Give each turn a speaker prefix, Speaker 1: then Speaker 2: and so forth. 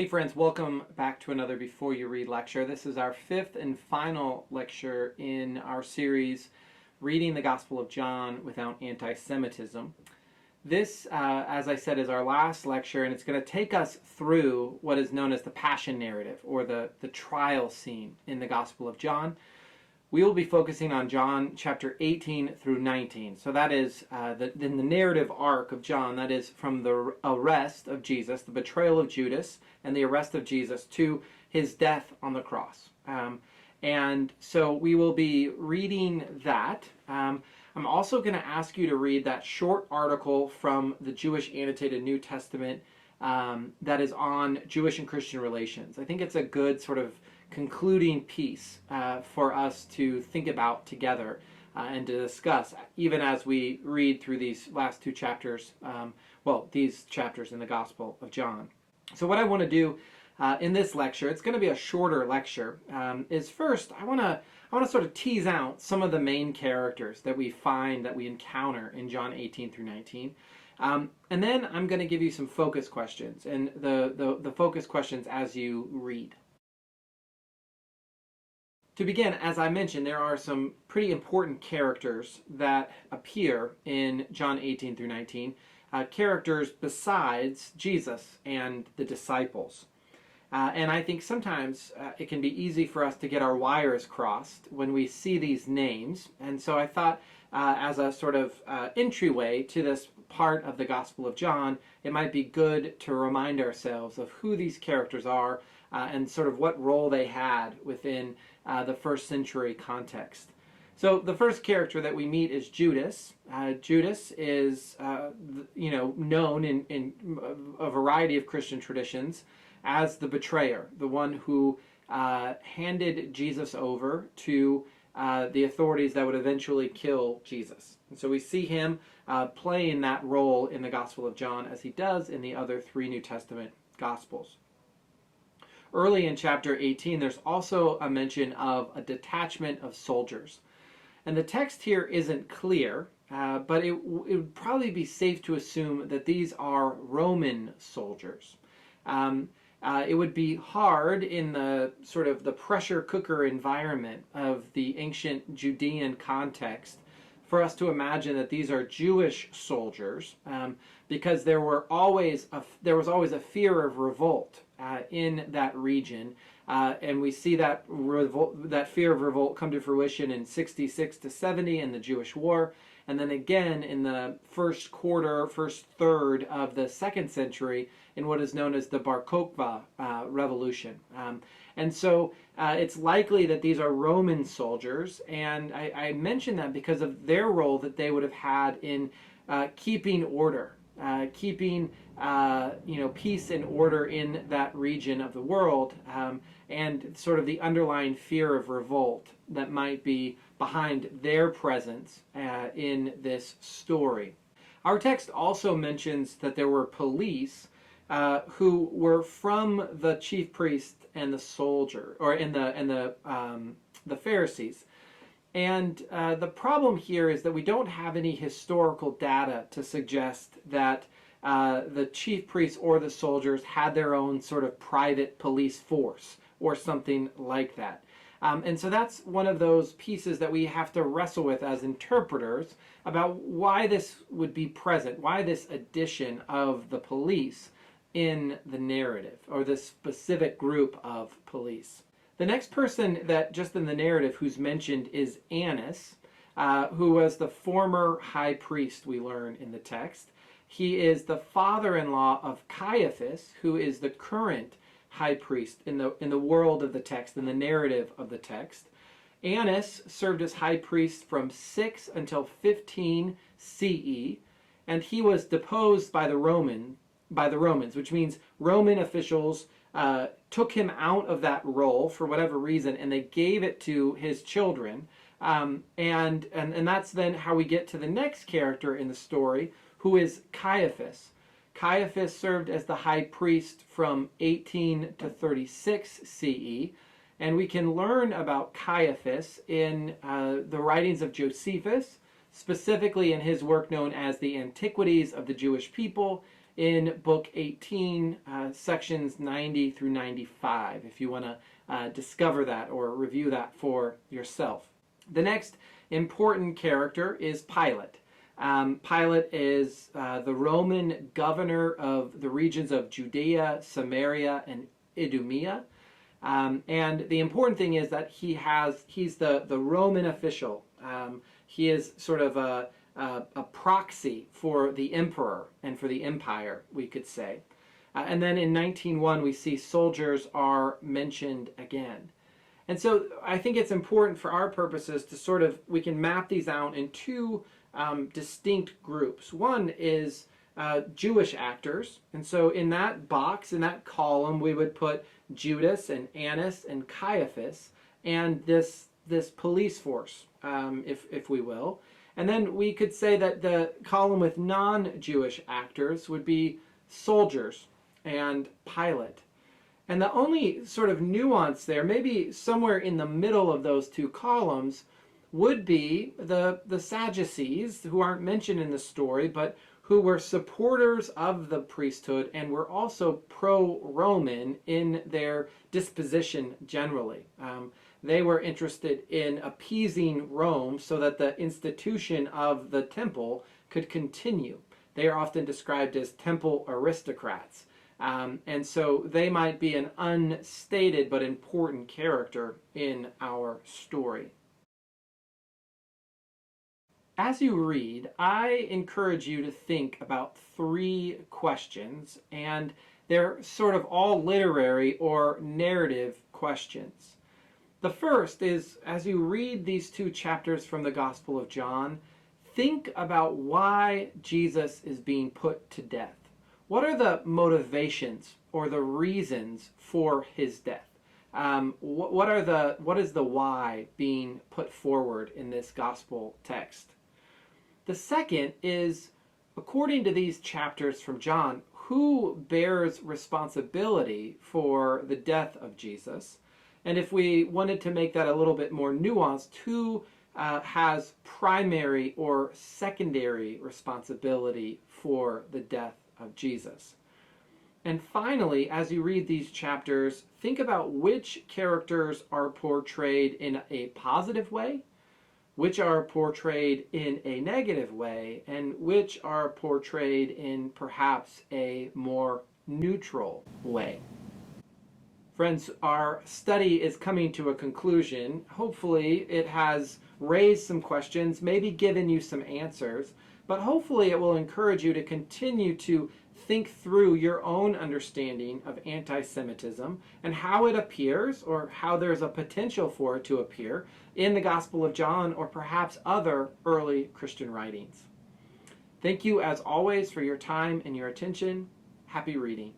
Speaker 1: friends, welcome back to another Before You Read lecture. This is our fifth and final lecture in our series, Reading the Gospel of John Without Antisemitism. This, as I said, is our last lecture, and it's going to take us through what is known as the Passion narrative, or the trial scene in the Gospel of John. We will be focusing on John chapter 18 through 19. So that is in the narrative arc of John, that is from the arrest of Jesus, the betrayal of Judas, and the arrest of Jesus to his death on the cross. And so we will be reading that. I'm also going to ask you to read that short article from the Jewish Annotated New Testament that is on Jewish and Christian relations. I think it's a good sort of concluding piece for us to think about together and to discuss, even as we read through these last two chapters, these chapters in the Gospel of John. So what I want to do in this lecture, it's going to be a shorter lecture, is first I want to sort of tease out some of the main characters that we find, that we encounter in John 18 through 19. And then I'm going to give you some focus questions, and the focus questions as you read. To begin, as I mentioned, there are some pretty important characters that appear in John 18 through 19, characters besides Jesus and the disciples. And I think sometimes it can be easy for us to get our wires crossed when we see these names. And so I thought as a sort of entryway to this part of the Gospel of John, it might be good to remind ourselves of who these characters are and sort of what role they had within the first century context. So the first character that we meet is Judas. Judas is known in a variety of Christian traditions as the betrayer, the one who handed Jesus over to the authorities that would eventually kill Jesus. And so we see him playing that role in the Gospel of John, as he does in the other three New Testament Gospels. Early in chapter 18, there's also a mention of a detachment of soldiers. And the text here isn't clear, but it would probably be safe to assume that these are Roman soldiers. It would be hard in the sort of the pressure cooker environment of the ancient Judean context for us to imagine that these are Jewish soldiers, because there was always a fear of revolt in that region, and we see that fear of revolt come to fruition in 66 to 70 in the Jewish War, and then again in the first third of the second century in what is known as the Bar Kokhba Revolution. And so it's likely that these are Roman soldiers, and I mention that because of their role that they would have had in keeping order, keeping peace and order in that region of the world, and sort of the underlying fear of revolt that might be behind their presence in this story. Our text also mentions that there were police who were from the chief priest and the soldier, or the Pharisees. And the problem here is that we don't have any historical data to suggest that the chief priests or the soldiers had their own sort of private police force or something like that. And so that's one of those pieces that we have to wrestle with as interpreters about why this would be present, why this addition of the police in the narrative, or this specific group of police. The next person that just in the narrative who's mentioned is Annas, who was the former high priest, we learn in the text. He is the father-in-law of Caiaphas, who is the current high priest in the world of the text, in the narrative of the text. Annas served as high priest from 6 until 15 CE, and he was deposed by the Romans, which means Roman officials took him out of that role for whatever reason, and they gave it to his children. And that's then how we get to the next character in the story, who is Caiaphas. Caiaphas served as the high priest from 18 to 36 CE, and we can learn about Caiaphas in the writings of Josephus, specifically in his work known as the Antiquities of the Jewish People, in Book 18, sections 90 through 95, if you want to discover that or review that for yourself. The next important character is Pilate. Pilate is the Roman governor of the regions of Judea, Samaria, and Idumea. And the important thing is that he's the Roman official. He is sort of a proxy for the emperor and for the empire, we could say. And then in 19:1, we see soldiers are mentioned again. And so I think it's important for our purposes to we can map these out in two distinct groups. One is Jewish actors. And so in that box, in that column, we would put Judas and Annas and Caiaphas and this police force, if we will. And then we could say that the column with non-Jewish actors would be soldiers and Pilate. And the only sort of nuance there, maybe somewhere in the middle of those two columns, would be the Sadducees, who aren't mentioned in the story, but who were supporters of the priesthood and were also pro-Roman in their disposition generally. They were interested in appeasing Rome so that the institution of the temple could continue. They are often described as temple aristocrats. And so they might be an unstated but important character in our story. As you read, I encourage you to think about three questions, and they're sort of all literary or narrative questions. The first is, as you read these two chapters from the Gospel of John, think about why Jesus is being put to death. What are the motivations or the reasons for his death? What is the why being put forward in this gospel text? The second is, according to these chapters from John, who bears responsibility for the death of Jesus? And if we wanted to make that a little bit more nuanced, who has primary or secondary responsibility for the death of Jesus? And finally, as you read these chapters, think about which characters are portrayed in a positive way, which are portrayed in a negative way, and which are portrayed in perhaps a more neutral way. Friends, our study is coming to a conclusion. Hopefully it has raised some questions, maybe given you some answers, but hopefully it will encourage you to continue to think through your own understanding of anti-Semitism and how it appears, or how there's a potential for it to appear, in the Gospel of John or perhaps other early Christian writings. Thank you, as always, for your time and your attention. Happy reading.